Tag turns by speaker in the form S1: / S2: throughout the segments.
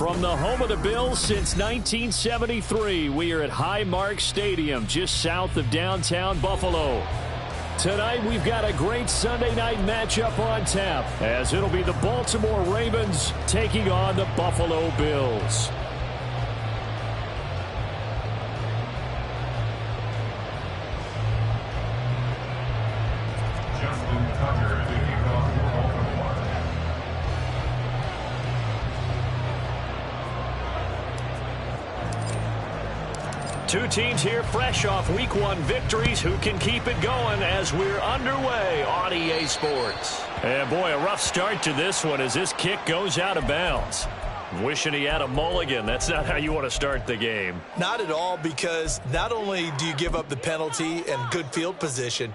S1: From the home of the Bills since 1973, we are at Highmark Stadium, just south of downtown Buffalo. Tonight, we've got a great Sunday night matchup on tap, as it'll be the Baltimore Ravens taking on the Buffalo Bills. Two teams here fresh off Week 1 victories. Who can keep it going as we're underway on EA Sports? And boy, a rough start to this one as this kick goes out of bounds. Wishing he had a mulligan. That's not how you want to start the game.
S2: Not at all, because not only do you give up the penalty and good field position,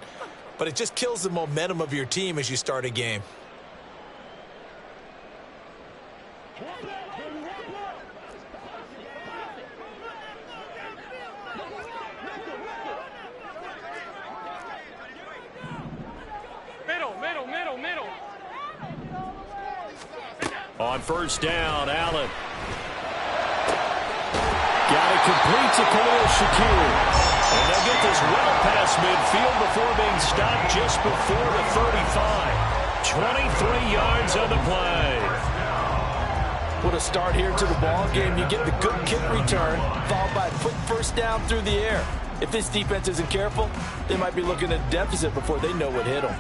S2: but it just kills the momentum of your team as you start a game.
S1: On first down, Allen. Got it complete to Khalil Shakir. And they'll get this well past midfield before being stopped just before the 35. 23 yards on the play.
S2: What a start here to the ball game. You get the good kick return, followed by a quick first down through the air. If this defense isn't careful, they might be looking at a deficit before they know what hit them.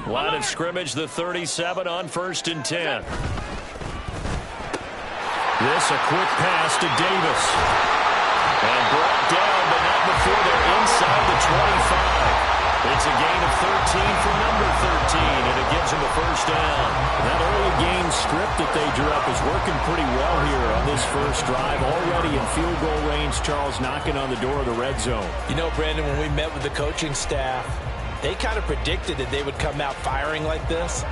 S1: Line of scrimmage, the 37 on first and 10. This a quick pass to Davis. And brought down, but not before they're inside the 25. It's a gain of 13 for number 13, and it gives them a first down. That early game script that they drew up is working pretty well here on this first drive. Already in field goal range, Charles knocking on the door of the red zone.
S2: You know, Brandon, when we met with the coaching staff, they kind of predicted that they would come out firing like this.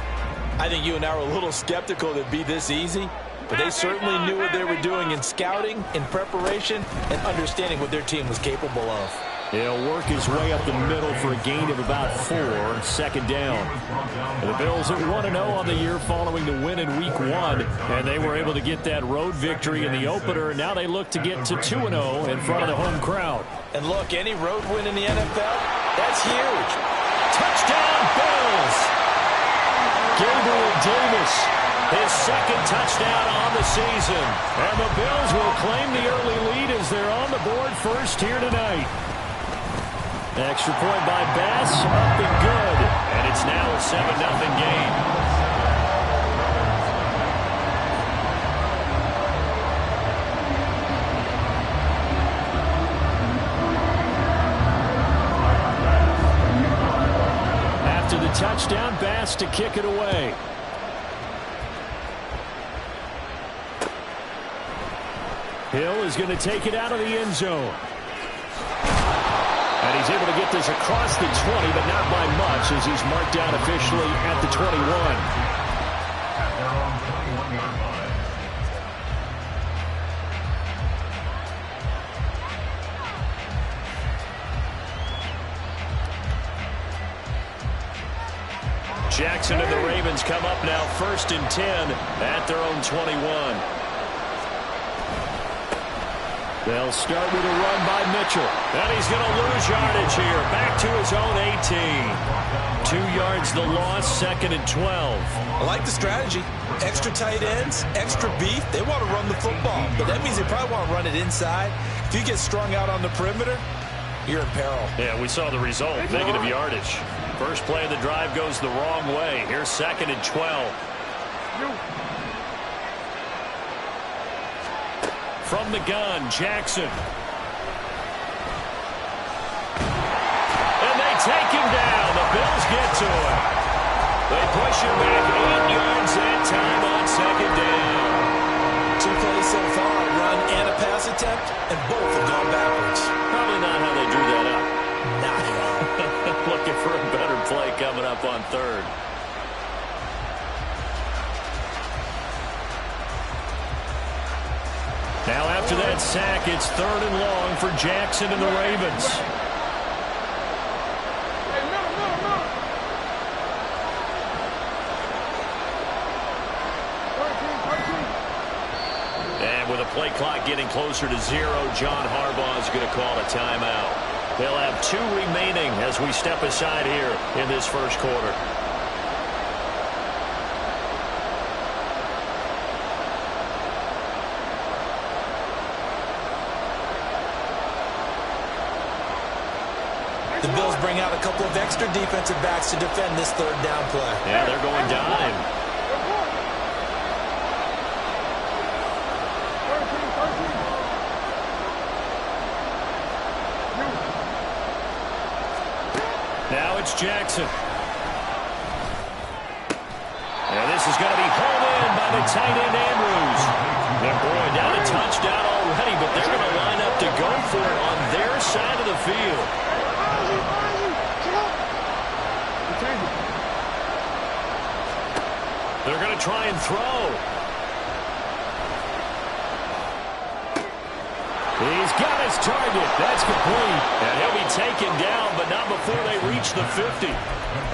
S2: I think you and I were a little skeptical that it'd be this easy. But they certainly knew what they were doing in scouting, in preparation, and understanding what their team was capable of.
S1: He'll work his way up the middle for a gain of about 4, second down. The Bills at 1-0 on the year following the win in Week 1, and they were able to get that road victory in the opener. Now they look to get to 2-0 in front of the home crowd.
S2: And look, any road win in the NFL, that's huge.
S1: Touchdown, Bills! Gabriel Davis, his second touchdown on the season. And the Bills will claim the early lead as they're on the board first here tonight. Extra point by Bass, up and good. And it's now a 7-0 game. After the touchdown, Bass to kick it away. Hill is going to take it out of the end zone. And he's able to get this across the 20, but not by much, as he's marked down officially at the 21. Jackson and the Ravens come up now first and 10 at their own 21. They'll start with a run by Mitchell. And he's going to lose yardage here. Back to his own 18. 2 yards the loss, second and 12.
S2: I like the strategy. Extra tight ends, extra beef. They want to run the football. But that means they probably want to run it inside. If you get strung out on the perimeter, you're in peril.
S1: Yeah, we saw the result. Negative yardage. First play of the drive goes the wrong way. Here's second and 12. From the gun, Jackson. And they take him down. The Bills get to him. They push him back 8 yards that time on second down.
S2: 2 plays so far, a run and a pass attempt, and both have gone backwards.
S1: Probably not how they drew that up.
S2: Not at all.
S1: Looking for a better play coming up on third. Now after that sack, it's third and long for Jackson and the Ravens. the play clock getting closer to 0, John Harbaugh is going to call a timeout. They'll have 2 remaining as we step aside here in this first quarter.
S2: The Bills bring out a couple of extra defensive backs to defend this third down play.
S1: Yeah, they're going dime. Now it's Jackson. And this is going to be pulled in by the tight end Andrews. And boy, down a touchdown already, but they're going to line up to go for it on their side of the field. They're going to try and throw. He's got his target. That's complete. And he'll be taken down, but not before they reach the 50.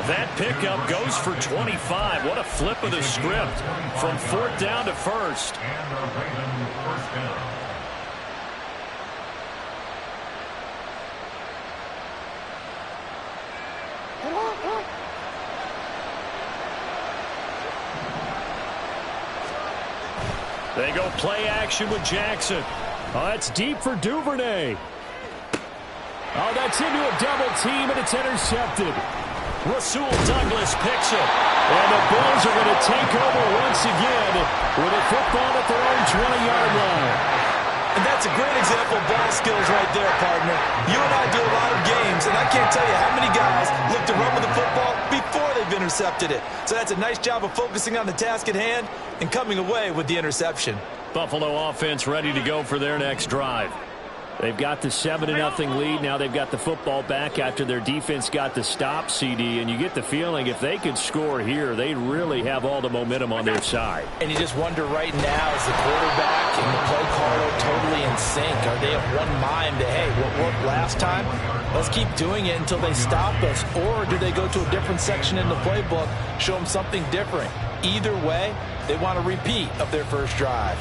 S1: That pickup goes for 25. What a flip of the script from 4th down to 1st. They go play action with Jackson. Oh, that's deep for Duvernay. Oh, that's into a double team, and it's intercepted. Rasul Douglas picks it. And the Bills are going to take over once again with a football at their own 20-yard line.
S2: And that's a great example of ball skills right there, partner. You and I do a lot of games, and I can't tell you how many guys look to run with the football before they've intercepted it. So that's a nice job of focusing on the task at hand and coming away with the interception.
S1: Buffalo offense ready to go for their next drive. They've got the 7-0 lead. Now they've got the football back after their defense got the stop, CD. And you get the feeling if they could score here, they really have all the momentum on their side.
S2: And you just wonder right now, is the quarterback and the play caller totally in sync? Are they of one mind that, hey, what worked last time? Let's keep doing it until they stop us. Or do they go to a different section in the playbook, show them something different? Either way, they want a repeat of their first drive.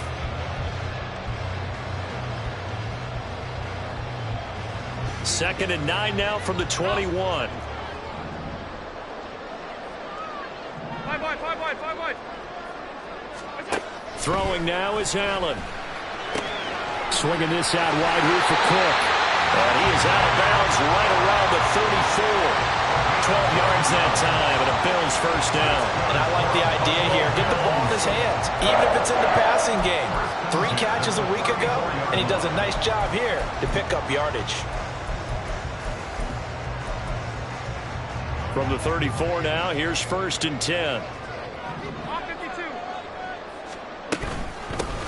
S1: 2nd and 9 now from the 21.
S3: Five wide.
S1: Throwing now is Allen. Swinging this out wide here for Cook. And he is out of bounds right around the 34. 12 yards that time, and a Bills first down.
S2: And I like the idea here. Get the ball in his hands, even if it's in the passing game. 3 catches a week ago, and he does a nice job here to pick up yardage.
S1: From the 34 now, here's 1st and 10.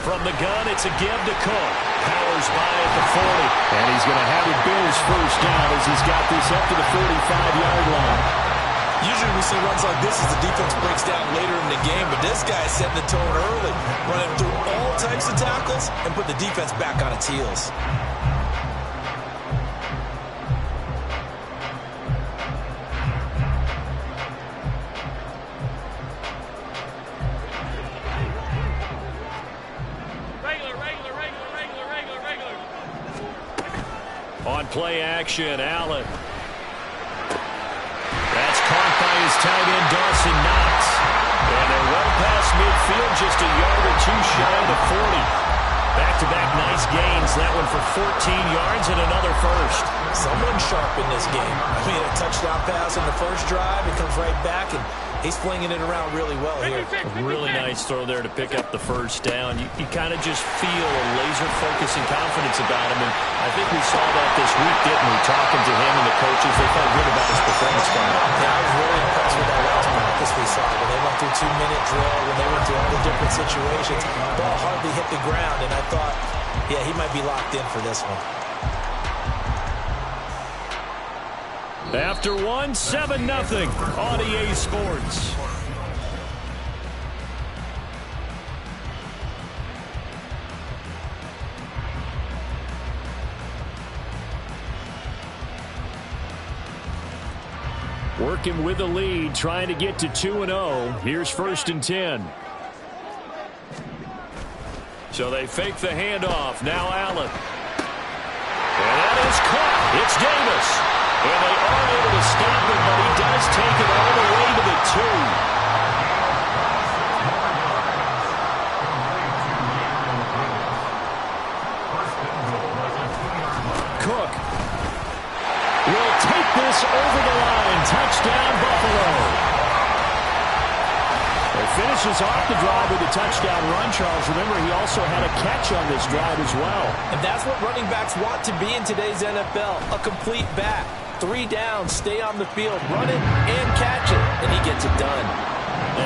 S1: From the gun, it's a give to Cook. Powers by at the 40. And he's going to have a Bills first down as he's got this up to the 45-yard line.
S2: Usually we see runs like this as the defense breaks down later in the game, but this guy's setting the tone early, running through all types of tackles and put the defense back on its heels.
S1: On play action, Allen. That's caught by his tight end, Dawson Knox. And they're well past midfield, just a yard or 2 shy of the 40. Back-to-back nice gains. That one for 14 yards and another first.
S2: Someone sharp in this game. I mean, a touchdown pass on the first drive. He comes right back, and he's flinging it around really well here.
S1: A really nice throw there to pick up the first down. You kind of just feel a laser focus and confidence about him. And I think we saw that this week, didn't we? Talking to him and the coaches, they felt good about his performance coming up.
S2: Yeah, I was really impressed with that last practice we saw. When they went through 2-minute drill, when they went through all the different situations, ball hardly hit the ground. And I thought, yeah, he might be locked in for this one.
S1: After one, 7-0 on EA Sports. Working with the lead, trying to get to 2-0. Here's 1st and 10. So they fake the handoff. Now Allen. And that is caught. It's Davis. And they aren't able to stop him, but he does take it all the way to the 2. Cook will take this over the line. Touchdown, Buffalo. He finishes off the drive with a touchdown run, Charles. Remember, he also had a catch on this drive as well.
S2: And that's what running backs want to be in today's NFL, a complete back. 3 downs, stay on the field, run it, and catch it, and he gets it done.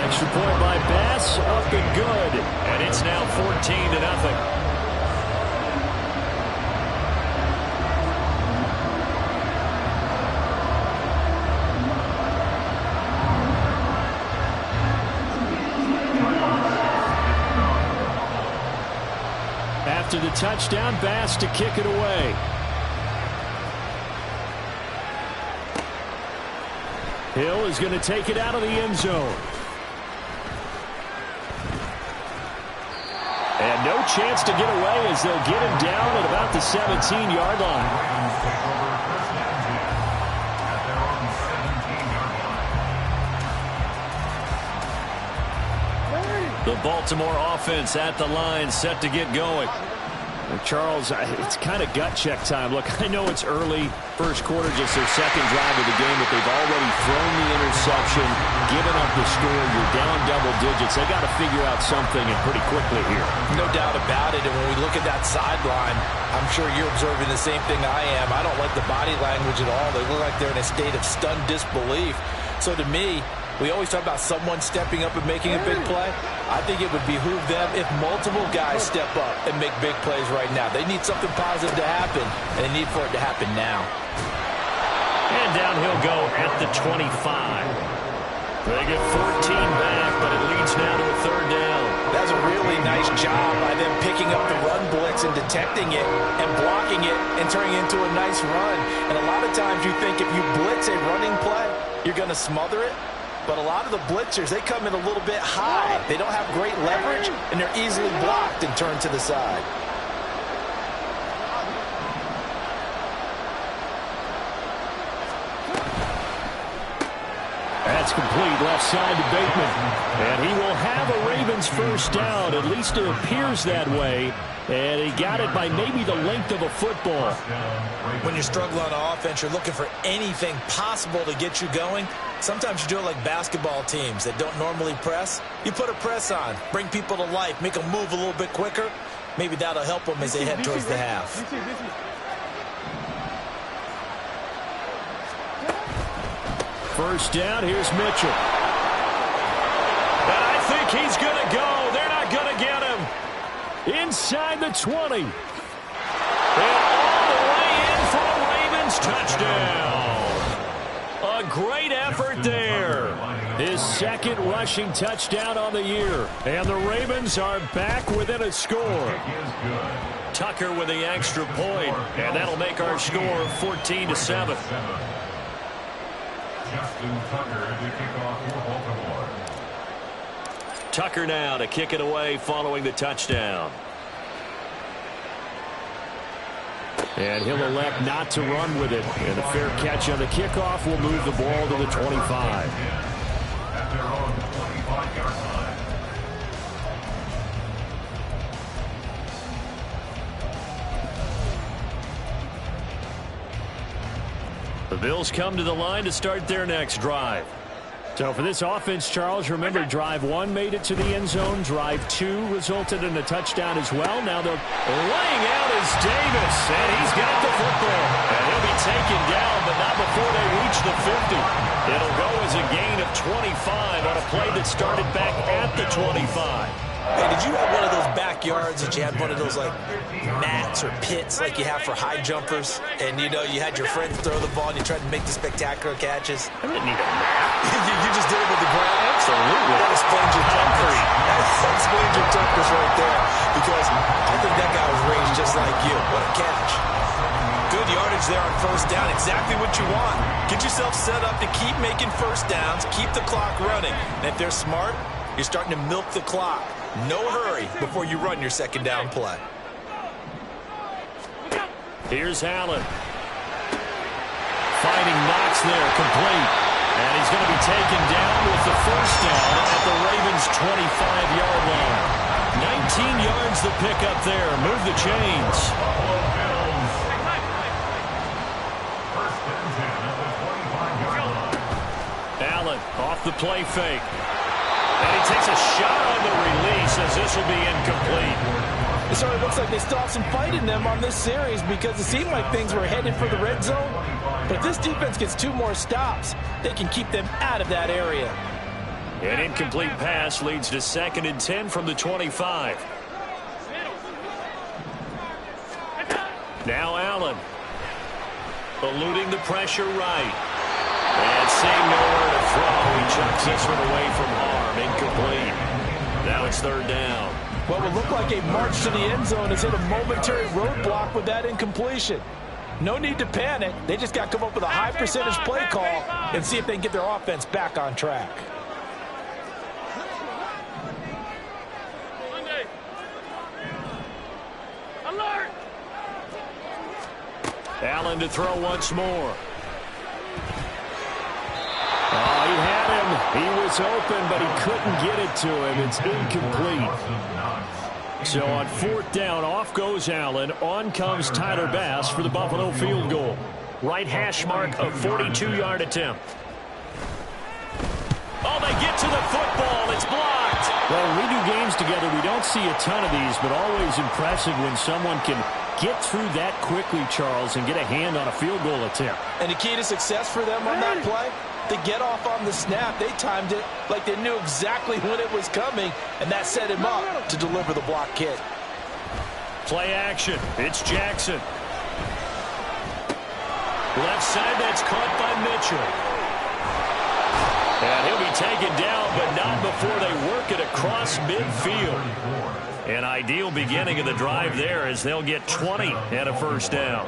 S1: Extra point by Bass, up and good. And it's now 14-0. After the touchdown, Bass to kick it away. Hill is going to take it out of the end zone. And no chance to get away as they'll get him down at about the 17-yard line. The Baltimore offense at the line, set to get going. Charles, it's kind of gut check time. Look, I know it's early, first quarter, just their second drive of the game, but they've already thrown the interception, given up the score. You're down double digits. They got to figure out something, and pretty quickly here. No doubt about it. And when we look at that sideline, I'm sure you're observing the same thing I am. I don't like the body language at all. They look like they're in a state of stunned disbelief. So to me, we always talk about someone stepping up and making a big play. I think it would behoove them if multiple guys step up and make big plays right now. They need something positive to happen, and they need for it to happen now. And down he'll go at the 25. They get 14 back, but it leads now to a 3rd down. That's a really nice job by them picking up the run blitz and detecting it and blocking it and turning it into a nice run. And a lot of times you think if you blitz a running play, you're going to smother it. But a lot of the blitzers, they come in a little bit high. They don't have great leverage, and they're easily blocked and turned to the side. That's complete, left side to Bateman. And he will have a Ravens first down. At least it appears that way. And he got it by maybe the length of a football.
S2: When you're struggling on offense, you're looking for anything possible to get you going. Sometimes you do it like basketball teams that don't normally press. You put a press on, bring people to life, make them move a little bit quicker. Maybe that'll help them as they head towards the half.
S1: First down, here's Mitchell. And I think he's going to go. They're not going to get him. Inside the 20. And all the way in for a Ravens touchdown. A great effort there. His 2nd rushing touchdown on the year. And the Ravens are back within a score. Tucker with the extra point. And that'll make our score 14-7. Justin Tucker to kick off for Baltimore. Tucker now to kick it away following the touchdown. And he'll elect not to run with it. And a fair catch on the kickoff will move the ball to the 25. At their own 25-yard line. The Bills come to the line to start their next drive. So for this offense, Charles, remember drive 1 made it to the end zone. Drive 2 resulted in a touchdown as well. Now they're laying out is Davis, and he's got the football. And he'll be taken down, but not before they reach the 50. It'll go as a gain of 25 on a play that started back at the 25.
S2: Hey, did you have one of those backyards that you had one of those, like, mats or pits like you have for high jumpers? And, you know, you had your friends throw the ball and you tried to make the spectacular catches?
S1: I didn't need a mat.
S2: you just did it with the ground?
S1: Absolutely.
S2: That explains your toughness. That explains your toughness right there. Because I think that guy was raised just like you. What a catch. Good yardage there on first down. Exactly what you want. Get yourself set up to keep making first downs, keep the clock running. And if they're smart, you're starting to milk the clock. No hurry before you run your second down play.
S1: Here's Allen. Fighting Knox there, complete. And he's going to be taken down with the first down at the Ravens' 25-yard line. 19 yards to pick up there. Move the chains. Allen off the play fake. And he takes a shot on the release as this will be incomplete.
S2: It sort of looks like they still have some fight in them on this series because it seemed like things were headed for the red zone. But if this defense gets 2 more stops, they can keep them out of that area.
S1: An incomplete pass leads to 2nd and 10 from the 25. Now Allen. Eluding the pressure right. And seeing nowhere to throw, he chucks this one away from harm. Incomplete. Now it's 3rd down.
S2: What would look like a march to the end zone has hit a momentary roadblock with that incompletion. No need to panic. They just got to come up with a high percentage play call and see if they can get their offense back on track.
S3: Alert!
S1: Allen to throw once more. Oh, he had him. He was open, but he couldn't get it to him. It's incomplete. So on 4th down, off goes Allen. On comes Tyler Bass for the Buffalo field goal. Right hash mark of 42-yard attempt. Oh, they get to the football. It's blocked.
S4: Well, when we do games together, we don't see a ton of these, but always impressive when someone can get through that quickly, Charles, and get a hand on a field goal attempt.
S2: And the key to success for them on that play, to get off on the snap, they timed it like they knew exactly when it was coming, and that set him up to deliver the block kick.
S1: Play action. It's Jackson. Left side, that's caught by Mitchell. And he'll be taken down, but not before they work it across midfield. An ideal beginning of the drive there as they'll get 20 and a first down.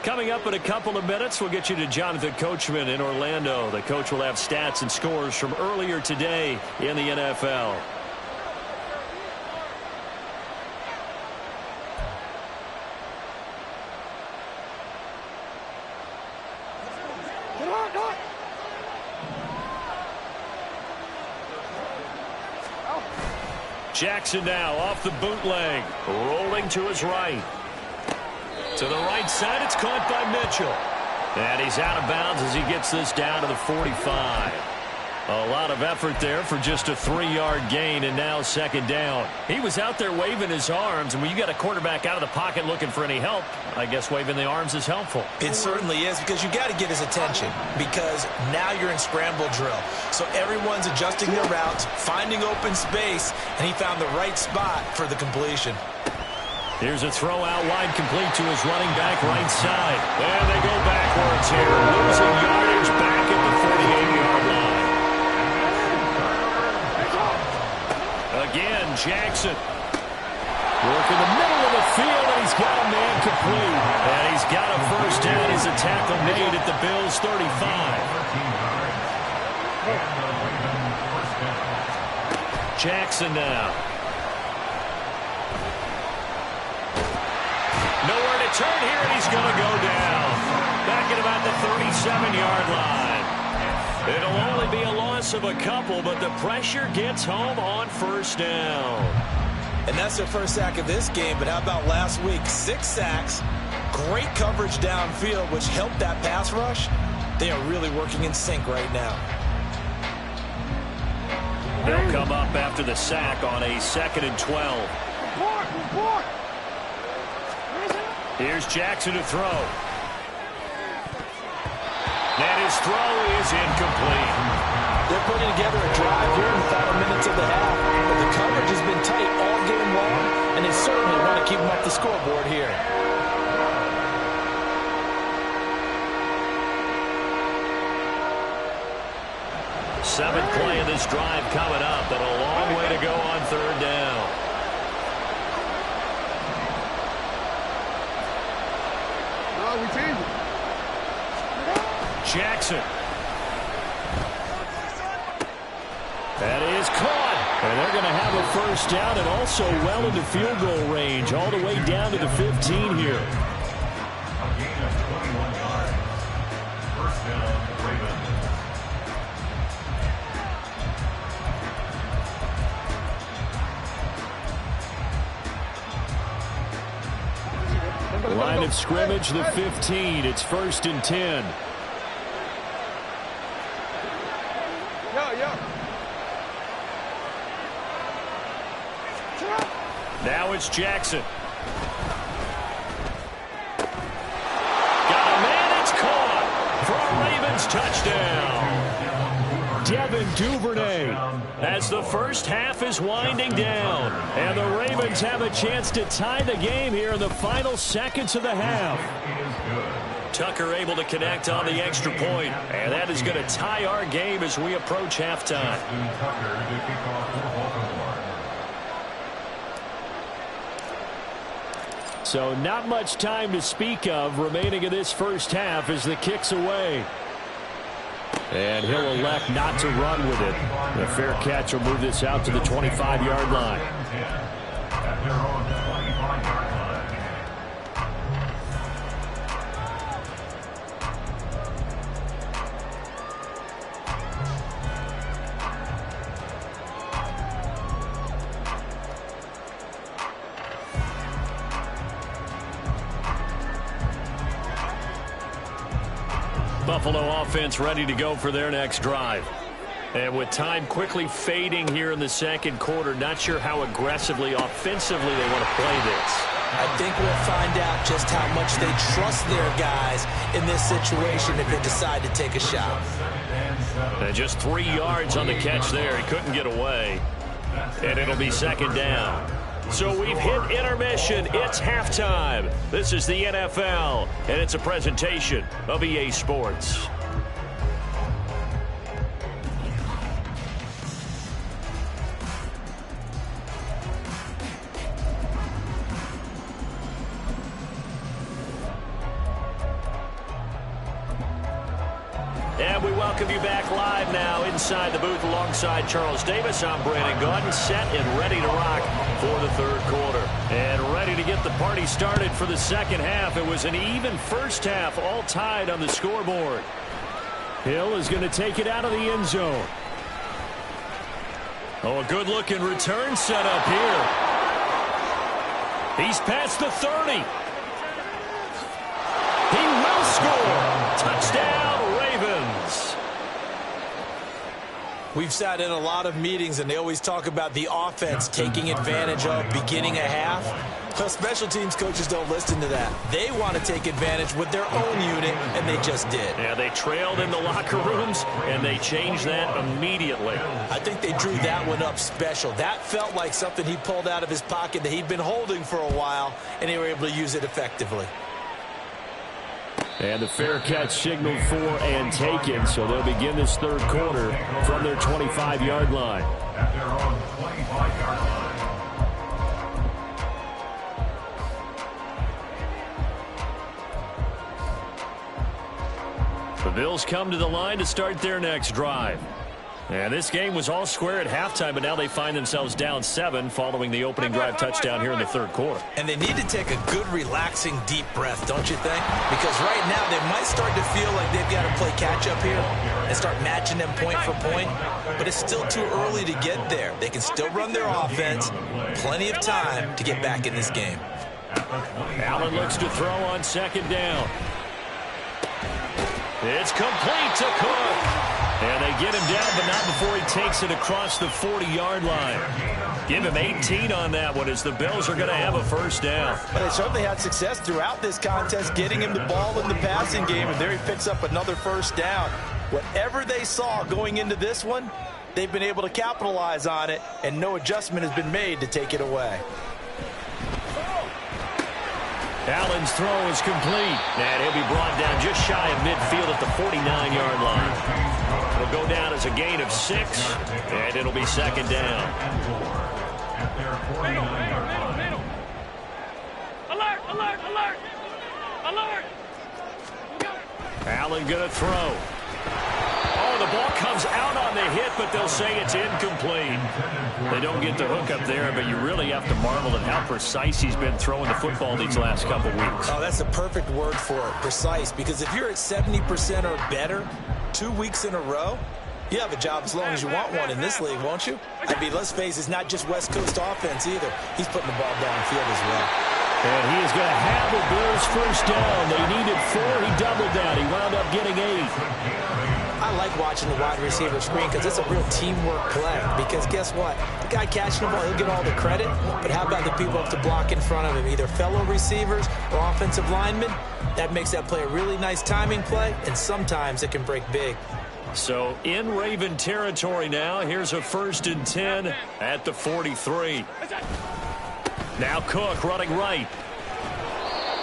S1: Coming up in a couple of minutes, we'll get you to Jonathan Coachman in Orlando. The coach will have stats and scores from earlier today in the NFL. Jackson now off the bootleg, rolling to his right. To the right side, it's caught by Mitchell. And he's out of bounds as he gets this down to the 45. A lot of effort there for just a 3-yard gain, and now 2nd down. He was out there waving his arms, and when you got a quarterback out of the pocket looking for any help, I guess waving the arms is helpful.
S2: It certainly is, because you got to get his attention, because now you're in scramble drill. So everyone's adjusting their routes, finding open space, and he found the right spot for the completion.
S1: Here's a throw out wide, complete to his running back right side. And they go backwards here, losing yardage back at the 48-yard line. Again, Jackson. Working the middle of the field, and he's got a man complete. And he's got a first down. He's a tackle made at the Bills' 35. Jackson now. Nowhere to turn here, and he's going to go down. Back at about the 37-yard line. It'll only be a loss of a couple, but the pressure gets home on first down.
S2: And that's their first sack of this game, but how about last week? 6 sacks, great coverage downfield, which helped that pass rush. They are really working in sync right now.
S1: They'll come up after the sack on a 2nd and 12.
S3: Report!
S1: Here's Jackson to throw. And his throw is incomplete.
S2: They're putting together a drive here in the final minutes of the half, but the coverage has been tight all game long, and they certainly want to keep them off the scoreboard here.
S1: seventh play of this drive coming up, and a long way to go on third down.
S4: Jackson. That is caught. And they're going to have a first down and also well into field goal range, all the way down to the 15 here. Line of scrimmage, the 15. It's 1st and 10. Now it's Jackson. Got a man, it's caught for a Ravens touchdown. Devin Duvernay as the first half is winding down. And the Ravens have a chance to tie the game here in the final seconds of the half. Tucker able to connect on the extra point, and that is going to tie our game as we approach halftime. So not much time to speak of remaining in this first half as the kick's away. And he'll elect not to run with it. The fair catch will move this out to the 25-yard line. Buffalo offense ready to go for their next drive. And with time quickly fading here in the second quarter, not sure how aggressively, offensively they want to play this.
S2: I think we'll find out just how much they trust their guys in this situation if they decide to take a shot.
S1: And just 3 yards on the catch there. He couldn't get away. And it'll be second down. So we've hit intermission. It's halftime. This is the NFL, and it's a presentation of EA Sports. And we welcome you back live now inside the booth alongside Charles Davis. I'm Brandon Gaudin, set and ready to rock for the third quarter. And ready to get the party started for the second half. It was an even first half, all tied on the scoreboard. Hill is going to take it out of the end zone. Oh, a good-looking return set up here. He's past the 30. He will score. Touchdown, Ravens.
S2: We've sat in a lot of meetings, and they always talk about the offense taking advantage of beginning a half. Well, special teams coaches don't listen to that. They want to take advantage with their own unit, and they just did.
S1: Yeah, they trailed in the locker rooms, and they changed that immediately.
S2: I think they drew that one up special. That felt like something he pulled out of his pocket that he'd been holding for a while, and they were able to use it effectively.
S4: And the fair catch signaled for and taken, so they'll begin this third quarter from their 25-yard line.
S5: At their own 25-yard line.
S1: The Bills come to the line to start their next drive. And this game was all square at halftime, but now they find themselves down 7 following the opening drive touchdown here in the third quarter.
S2: And they need to take a good, relaxing, deep breath, don't you think? Because right now they might start to feel like they've got to play catch-up here and start matching them point for point. But it's still too early to get there. They can still run their offense. Plenty of time to get back in this game.
S1: Allen looks to throw on second down. It's complete to Cook. And they get him down, but not before he takes it across the 40-yard line. Give him 18 on that one as the Bills are going to have a first down.
S2: But they certainly had success throughout this contest getting him the ball in the passing game, and there he picks up another first down. Whatever they saw going into this one, they've been able to capitalize on it, and no adjustment has been made to take it away.
S1: Allen's throw is complete, and he'll be brought down just shy of midfield at the 49-yard line.
S2: It'll
S4: go down as a gain of 6, and it'll be second down.
S5: At their 49-yard line.
S3: Middle. Alert, alert, alert. Alert.
S4: Allen going to throw. Oh, the ball comes out on the hit, but they'll say it's incomplete. They don't get the hook up there, but you really have to marvel at how precise he's been throwing the football these last couple weeks.
S2: Oh, that's the perfect word for it, precise, because if you're at 70% or better 2 weeks in a row, you have a job as long as you want one in this league, won't you? I mean, let's face it, it's not just West Coast offense either. He's putting the ball downfield as well.
S4: And he is going to have the Bills first down. They needed 4. He doubled down. He wound up getting 8.
S2: I like watching the wide receiver screen because it's a real teamwork play. Because guess what? The guy catching the ball, he'll get all the credit. But how about the people up to block in front of him, either fellow receivers or offensive linemen? That makes that play a really nice timing play, and sometimes it can break big.
S4: So in Raven territory now. Here's a 1st and 10 at the 43. Now Cook running right.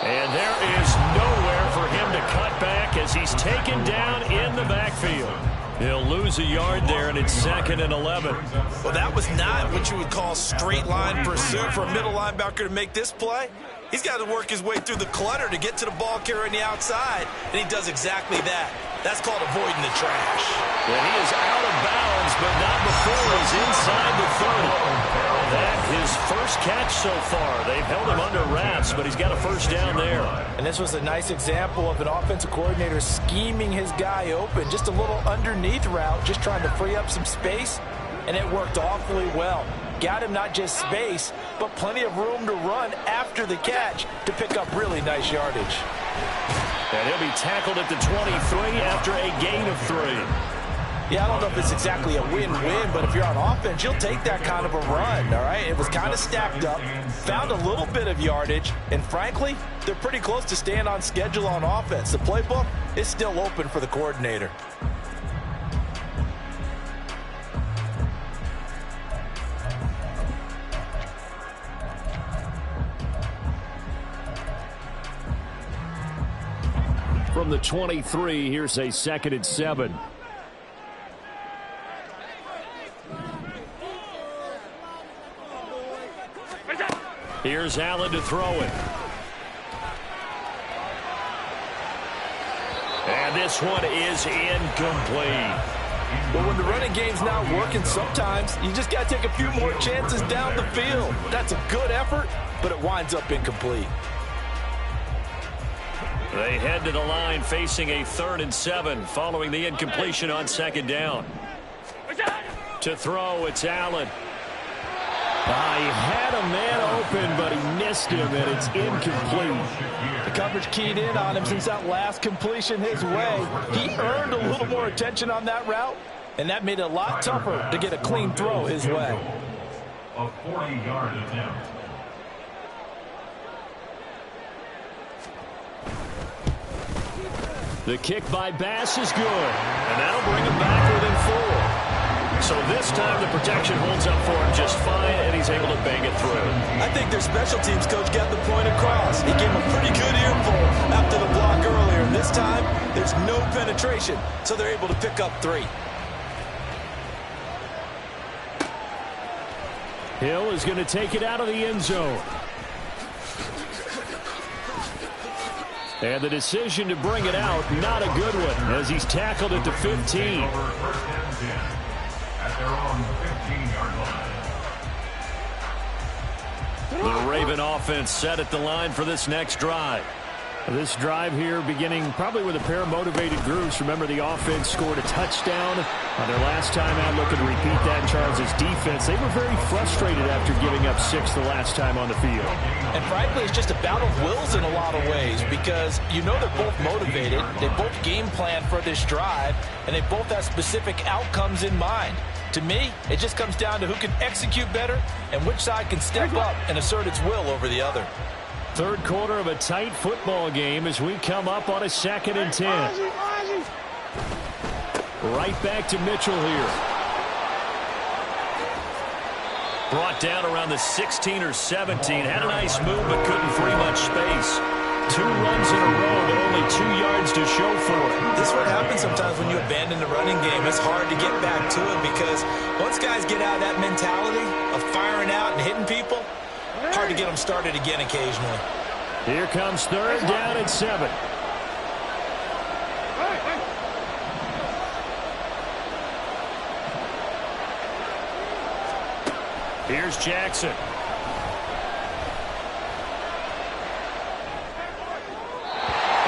S4: And there is nowhere for him to cut back as he's taken down in the backfield. He'll lose a yard there, and it's 2nd and 11.
S2: Well, that was not what you would call straight line pursuit for a middle linebacker to make this play. He's got to work his way through the clutter to get to the ball carrier on the outside, and he does exactly that. That's called avoiding the trash.
S4: And he is out of bounds, but not before he's inside the 30. That his first catch so far. They've held him under wraps, but he's got a first down there.
S2: And this was a nice example of an offensive coordinator scheming his guy open. Just a little underneath route, just trying to free up some space, and it worked awfully well. Got him not just space, but plenty of room to run after the catch to pick up really nice yardage.
S4: And he'll be tackled at the 23 after a gain of 3.
S2: Yeah, I don't know if it's exactly a win-win, but if you're on offense, you'll take that kind of a run, all right? It was kind of stacked up, found a little bit of yardage, and frankly, they're pretty close to staying on schedule on offense. The playbook is still open for the coordinator.
S4: From the 23, here's a 2nd and 7. Here's Allen to throw it. And this one is incomplete.
S2: Well, when the running game's not working, sometimes you just got to take a few more chances down the field. That's a good effort, but it winds up incomplete.
S4: They head to the line facing a 3rd and 7 following the incompletion on 2nd down. To throw, it's Allen. He had a man open, but he missed him, and it's incomplete.
S2: The coverage keyed in on him since that last completion his way. He earned a little more attention on that route, and that made it a lot tougher to get a clean throw his way.
S5: A 40-yard attempt.
S4: The kick by Bass is good, and that'll bring him back within 4. So this time the protection holds up for him just fine, and he's able to bang it through.
S2: I think their special teams coach got the point across. He gave him a pretty good earful after the block earlier. And this time, there's no penetration, so they're able to pick up 3.
S4: Hill is going to take it out of the end zone. And the decision to bring it out, not a good one, as he's tackled at the 15.
S5: At their own 15-yard line.
S4: The Raven offense set at the line for this next drive. This drive here beginning probably with a pair of motivated groups. Remember, the offense scored a touchdown on their last time out, looking to repeat that in Charles' defense. They were very frustrated after giving up 6 the last time on the field.
S2: And frankly, it's just a battle of wills in a lot of ways because you know they're both motivated. They both game plan for this drive, and they both have specific outcomes in mind. To me, it just comes down to who can execute better and which side can step up and assert its will over the other.
S4: Third quarter of a tight football game as we come up on a 2nd and 10. Right back to Mitchell here. Brought down around the 16 or 17. Had a nice move but couldn't free much space. 2 runs in a row, but only 2 yards to show for it.
S2: This is what happens sometimes when you abandon the running game. It's hard to get back to it because once guys get out of that mentality of firing out and hitting people, hard to get them started again occasionally.
S4: Here comes 3rd down and 7. Here's Jackson.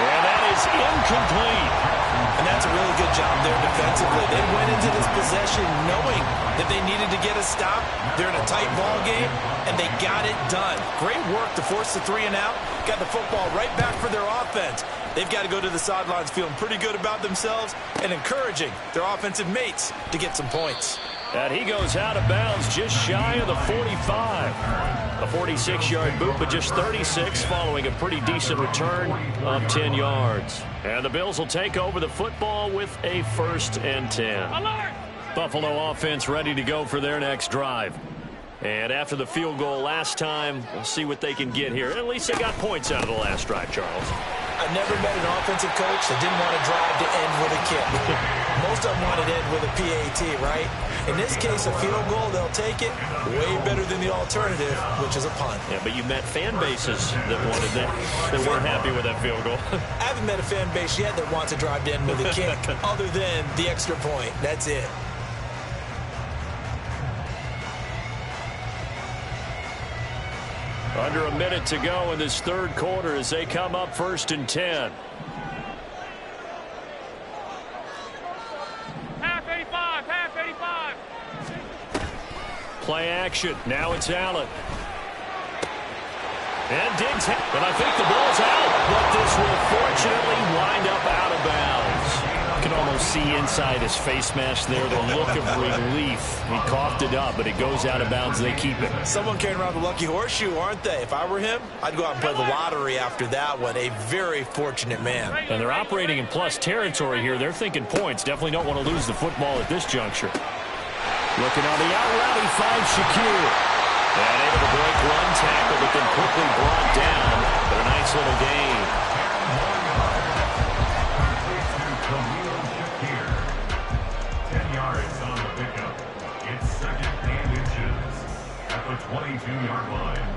S4: And that is incomplete.
S2: And that's a really good job there defensively. They went into this possession knowing that they needed to get a stop. They're in a tight ball game, and they got it done. Great work to force the 3 and out. Got the football right back for their offense. They've got to go to the sidelines feeling pretty good about themselves and encouraging their offensive mates to get some points.
S4: And he goes out of bounds just shy of the 45. A 46-yard boot, but just 36 following a pretty decent return of 10 yards. And the Bills will take over the football with a 1st and 10.
S3: Alert!
S4: Buffalo offense ready to go for their next drive. And after the field goal last time, we'll see what they can get here. At least they got points out of the last drive, Charles.
S2: I've never met an offensive coach that didn't want to drive to end with a kick. Most of them wanted to end with a PAT, right? In this case, a field goal, they'll take it. Way better than the alternative, which is a punt.
S4: Yeah, but you met fan bases that wanted that. They weren't happy with that field goal.
S2: I haven't met a fan base yet that wants to drive to end with a kick other than the extra point. That's it.
S4: Under a minute to go in this 3rd quarter as they come up 1st and 10.
S3: Half 85, half 85.
S4: Play action. Now it's Allen. And Diggs hit. But I think the ball's out. But this will fortunately wind up out of bounds. You can almost see inside his face mask there the look of relief. He coughed it up, but it goes out of bounds. They keep it.
S2: Someone carrying around the lucky horseshoe, aren't they? If I were him, I'd go out and play the lottery after that one. A very fortunate man.
S4: And they're operating in plus territory here. They're thinking points. Definitely don't want to lose the football at this juncture. Looking on the out route, he finds Shakir. And able to break 1 tackle, but then quickly brought down. But a nice little gain.
S5: Shakir. 10 yards on the pickup. It's 2nd and inches at the 22-yard line.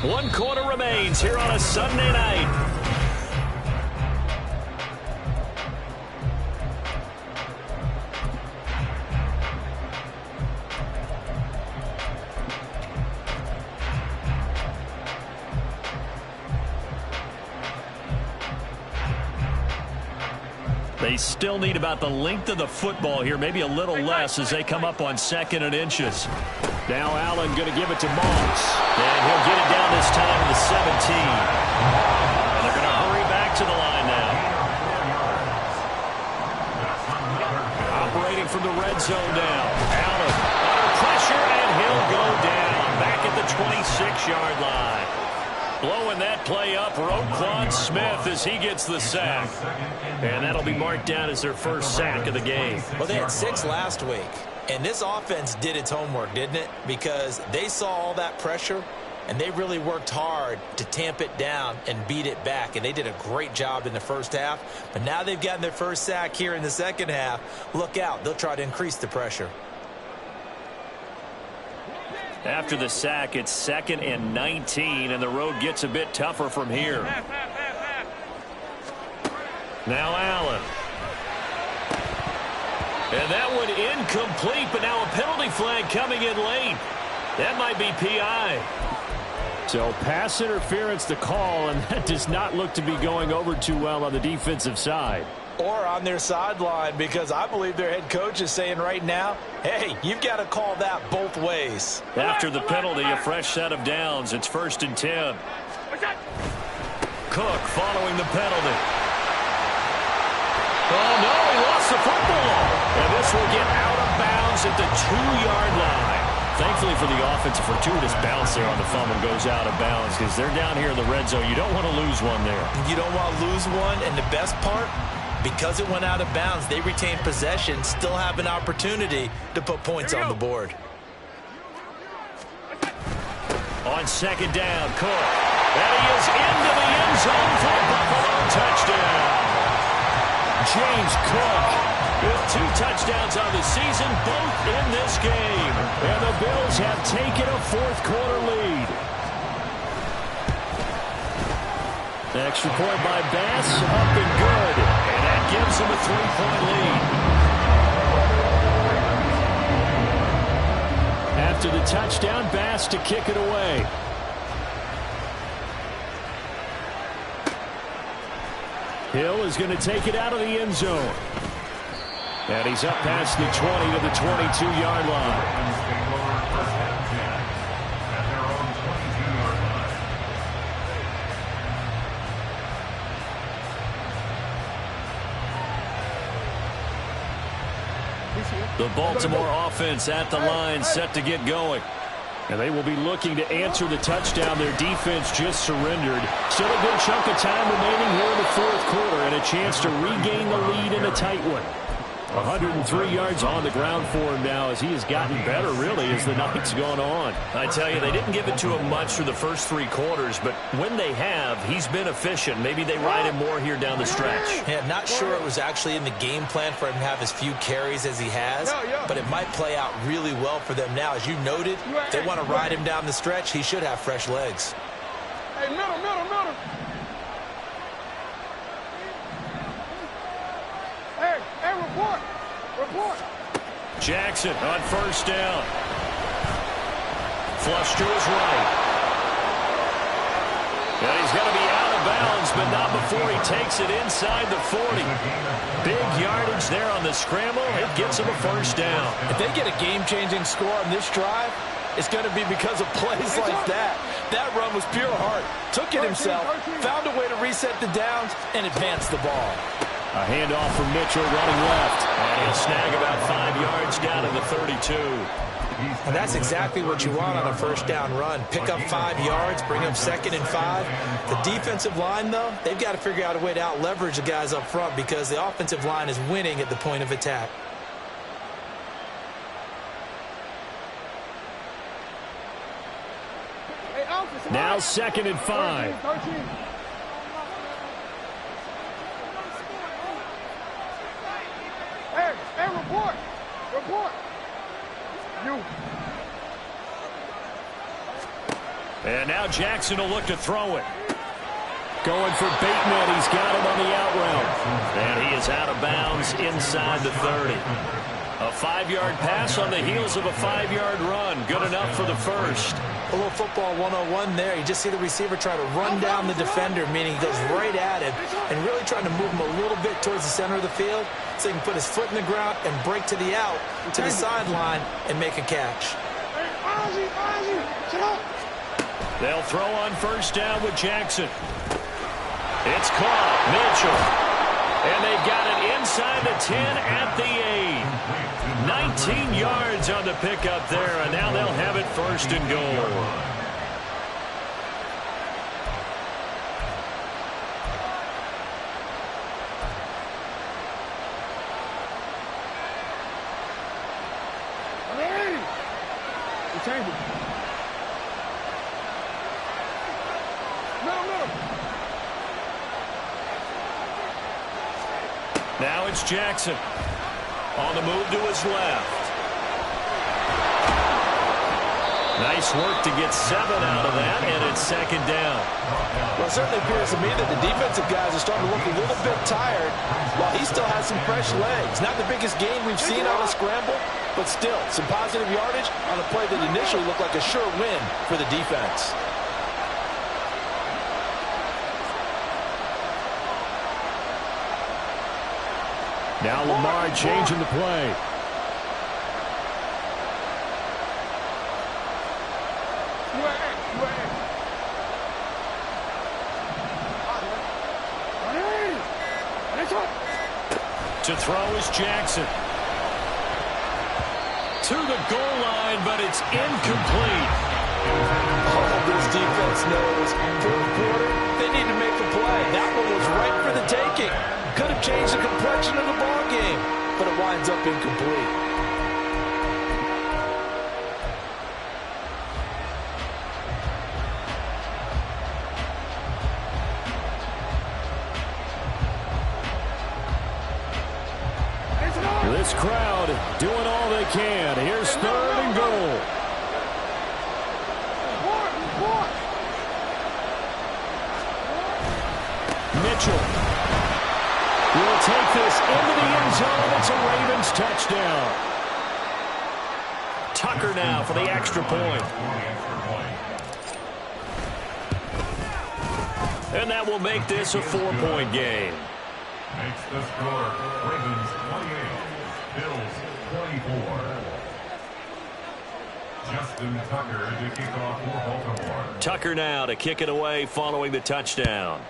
S4: One quarter remains here on a Sunday night. They still need about the length of the football here, maybe a little less as they come up on 2nd and inches. Now Allen going to give it to Moss. And he'll get it down this time to the 17. And they're going to hurry back to the line now. Operating from the red zone now. Allen under pressure, and he'll go down back at the 26-yard line. Blowing that play up, Roquan Smith as he gets the sack. And that'll be marked down as their 1st sack of the game.
S2: Well, they had 6 last week. And this offense did its homework, didn't it? Because they saw all that pressure, and they really worked hard to tamp it down and beat it back. And they did a great job in the 1st half. But now they've gotten their 1st sack here in the 2nd half. Look out. They'll try to increase the pressure.
S4: After the sack, it's 2nd and 19, and the road gets a bit tougher from here. Now Allen. And that one incomplete, but now a penalty flag coming in late. That might be PI. So pass interference to call, and that does not look to be going over too well on the defensive side.
S2: Or on their sideline, because I believe their head coach is saying right now, hey, you've got to call that both ways.
S4: After the penalty, a fresh set of downs. It's 1st and 10. Cook following the penalty. Oh, no, he lost the football. And this will get out of bounds at the 2-yard line. Thankfully for the offense, a fortuitous bounce there on the fumble goes out of bounds because they're down here in the red zone. You don't want to lose one there.
S2: You don't want to lose one, and the best part, because it went out of bounds, they retain possession, still have an opportunity to put points on the board.
S4: On second down, Cook. And he is into the end zone for a Buffalo touchdown. James Cook with 2 touchdowns on the season, both in this game. And the Bills have taken a fourth-quarter lead. Extra point by Bass, up and good. And that gives him a 3-point lead. After the touchdown, Bass to kick it away. Hill is going to take it out of the end zone. And he's up past the 20 to the 22-yard line. The Baltimore offense at the line, set to get going. And they will be looking to answer the touchdown their defense just surrendered. Still a good chunk of time remaining here in the fourth quarter and a chance to regain the lead in a tight one. 103 yards on the ground for him now as he has gotten better, really, as the night's gone on.
S1: I tell you, they didn't give it to him much through the first 3 quarters, but when they have, he's been efficient. Maybe they ride him more here down the stretch.
S2: Yeah, not sure it was actually in the game plan for him to have as few carries as he has, but it might play out really well for them now. As you noted, if they want to ride him down the stretch, he should have fresh legs.
S3: Hey, middle. Hey, report.
S4: Jackson on first down. Flush to his right. And he's going to be out of bounds, but not before he takes it inside the 40. Big yardage there on the scramble. It gets him a first down.
S2: If they get a game-changing score on this drive, it's going to be because of plays like that. That run was pure heart. Took it himself, found a way to reset the downs, and advance the ball.
S4: A handoff from Mitchell running left. And he'll snag about 5 yards down to the 32.
S2: And that's exactly what you want on a first down run. Pick up 5 yards, bring up 2nd and 5. The defensive line, though, they've got to figure out a way to out-leverage the guys up front because the offensive line is winning at the point of attack.
S4: Now 2nd and 5.
S3: Hey, report.
S4: And now Jackson will look to throw it. Going for Bateman. He's got him on the out route.
S1: And he is out of bounds inside the 30.
S4: A 5-yard pass on the heels of a 5-yard run. Good enough for the first.
S2: A little football 101 there. You just see the receiver try to run down the defender, meaning he goes right at him and really trying to move him a little bit towards the center of the field so he can put his foot in the ground and break to the out, to the sideline, and make a catch.
S4: They'll throw on first down with Jackson. It's caught. Mitchell. And they've got it inside the 10 at the 8. 19 yards on the pickup there, and now they'll have it first and goal. Now it's Jackson. On the move to his left. Nice work to get 7 out of that, and it's 2nd down.
S2: Well, it certainly appears to me that the defensive guys are starting to look a little bit tired while he still has some fresh legs. Not the biggest gain we've seen on a scramble, but still some positive yardage on a play that initially looked like a sure win for the defense.
S4: Now Lamar changing the play. To throw is Jackson. to the goal line, but it's incomplete.
S2: Oh, this defense knows. Fourth quarter, they need to make a play. That one was right for the taking. Could have changed the complexion of the ball game, but it winds up incomplete.
S4: This crowd doing all they can. Here's third and goal. Mitchell will take this into the end zone. It's a Ravens touchdown. Tucker now for the extra point. And that will make this a 4-point game.
S5: Makes the score Ravens 28, Bills 24. Justin Tucker to kick off for Baltimore.
S4: Tucker now to kick it away following the touchdown.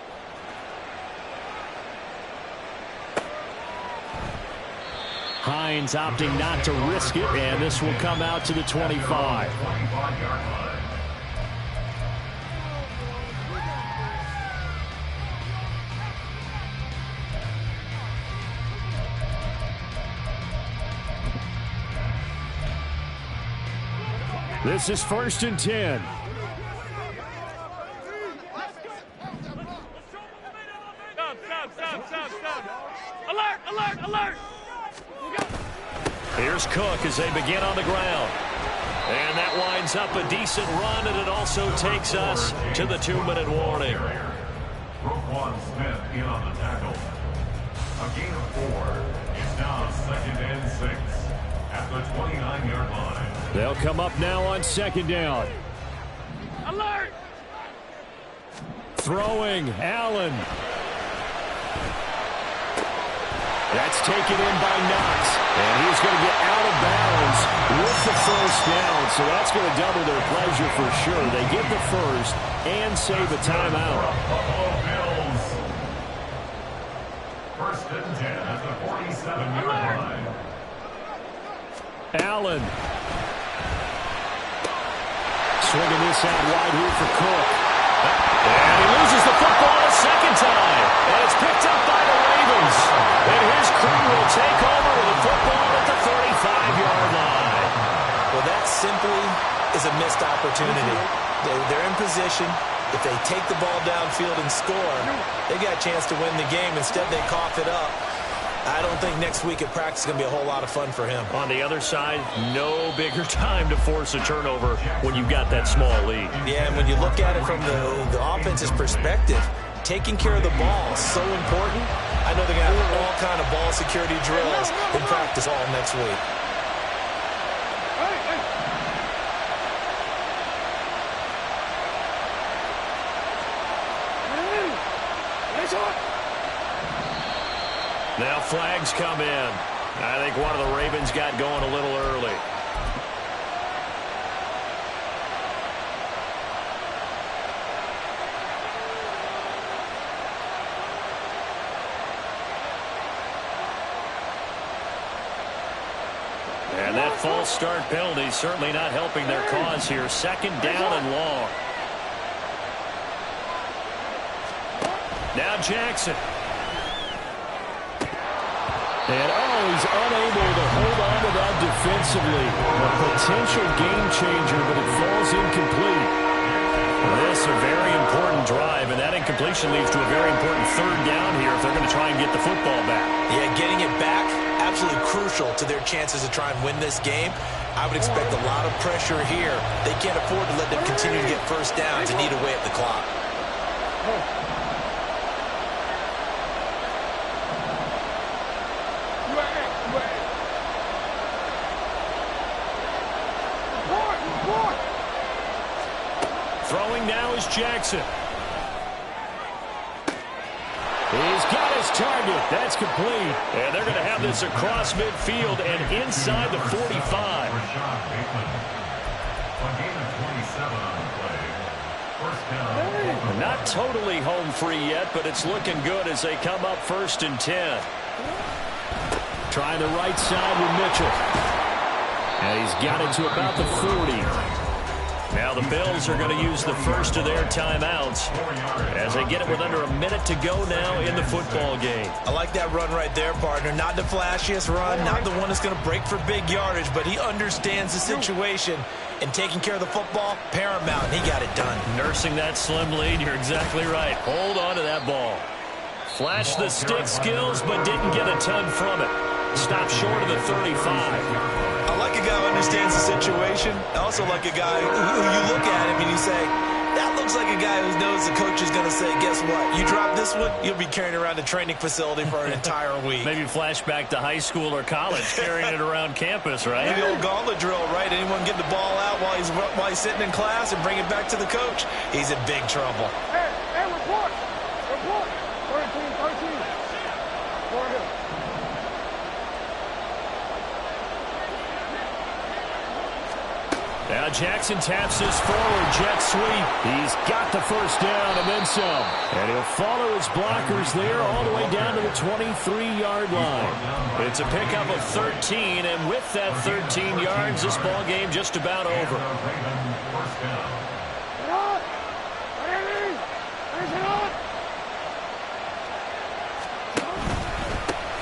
S4: Hines opting not to risk it, and this will come out to the 25.
S5: 25-yard line.
S4: This is 1st and 10.
S3: Alert, alert, alert.
S4: Here's Cook as they begin on the ground. And that winds up a decent run, and it also takes us to the 2-minute warning.
S5: Roquan Smith in on the tackle. A gain of 4. It's now 2nd and 6 at the 29-yard line.
S4: They'll come up now on 2nd down.
S3: Alert.
S4: Throwing, Allen. That's taken in by Knox. And he's going to get out of bounds with the first down. So that's going to double their pleasure for sure. They get the first and save a timeout.
S5: Bills. 1st and 10 at the 47-yard line.
S4: Allen. Swinging this out wide here for Cook. And he loses the football a second time. And it's picked up by the Ravens. And his crew will take over with the football at the 35-yard line.
S2: Well, that simply is a missed opportunity. They're in position. If they take the ball downfield and score, they got a chance to win the game. Instead, they cough it up. I don't think next week at practice is going to be a whole lot of fun for him.
S4: On the other side, no bigger time to force a turnover when you've got that small lead.
S2: Yeah, and when you look at it from the offense's perspective, taking care of the ball is so important. I know they're going to have all kind of ball security drills in practice all next week.
S4: Now flags come in. I think one of the Ravens got going a little early. And that false start penalty certainly not helping their cause here. 2nd down and long. Now Jackson. And, he's unable to hold on to that defensively. A potential game changer, but it falls incomplete. This is a very important drive, and that incompletion leads to a very important 3rd down here if they're going to try and get the football back.
S2: Yeah, getting it back, absolutely crucial to their chances to try and win this game. I would expect a lot of pressure here. They can't afford to let them continue to get first downs and eat away at the clock.
S4: Throwing now is Jackson. He's got his target. That's complete. And they're going to have this across midfield and inside the 45.
S5: Rashad Bateman. A gain of 27 on the play. First down.
S4: Not totally home free yet, but it's looking good as they come up 1st and 10. Trying the right side with Mitchell. And He's got it to about the 40. Now the Bills are going to use the first of their timeouts as they get it with under a minute to go now in the football game.
S2: I like that run right there, partner. Not the flashiest run, not the one that's going to break for big yardage, but he understands the situation, and taking care of the football, paramount. He got it done.
S4: Nursing that slim lead, you're exactly right. Hold on to that ball. Flashed the stick skills, but didn't get a ton from it. Stopped short of the 35.
S2: I like a guy who understands the situation. I also like a guy who you look at him and you say, that looks like a guy who knows the coach is going to say, guess what? You drop this one, you'll be carrying around the training facility for an entire week.
S4: Maybe flashback to high school or college, carrying it around campus, right?
S2: Maybe the old gauntlet drill, right? Anyone get the ball out while he's sitting in class and bring it back to the coach? He's in big trouble.
S3: Hey, report. 13.
S4: Now Jackson taps this forward, jet sweep. He's got the first down and then some. And he'll follow his blockers there all the way down to the 23-yard line. It's a pickup of 13, and with that 13 yards, this ball game just about over.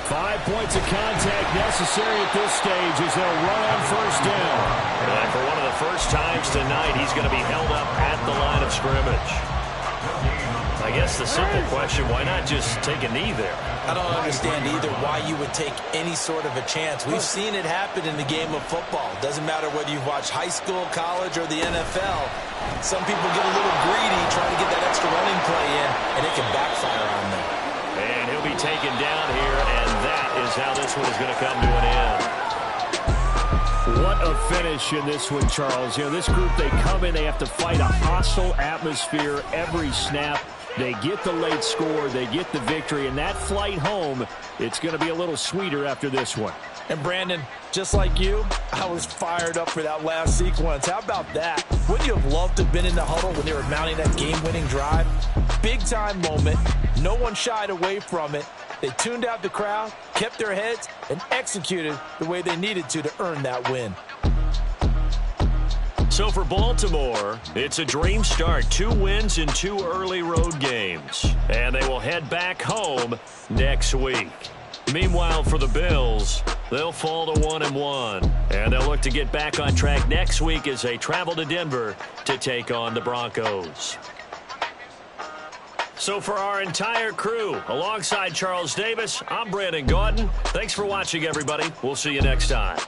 S4: 5 points of contact necessary at this stage as they'll run on first down. And for one of the first times tonight, he's going to be held up at the line of scrimmage. I guess the simple question, why not just take a knee there?
S2: I don't understand either why you would take any sort of a chance. We've seen it happen in the game of football. Doesn't matter whether you've watched high school, college, or the NFL. Some people get a little greedy trying to get that extra running play in, and it can backfire on them.
S4: And he'll be taken down here, and that is how this one is going to come to an end. What a finish in this one, Charles. You know, this group, they come in, they have to fight a hostile atmosphere every snap. They get the late score, they get the victory, and that flight home, it's going to be a little sweeter after this one.
S2: And Brandon, just like you, I was fired up for that last sequence. How about that? Wouldn't you have loved to have been in the huddle when they were mounting that game-winning drive? Big-time moment. No one shied away from it. They tuned out the crowd, kept their heads, and executed the way they needed to earn that win.
S4: So for Baltimore, it's a dream start. 2 wins in 2 early road games. And they will head back home next week. Meanwhile, for the Bills, they'll fall to 1-1. And they'll look to get back on track next week as they travel to Denver to take on the Broncos. So for our entire crew, alongside Charles Davis, I'm Brandon Gaudin. Thanks for watching, everybody. We'll see you next time.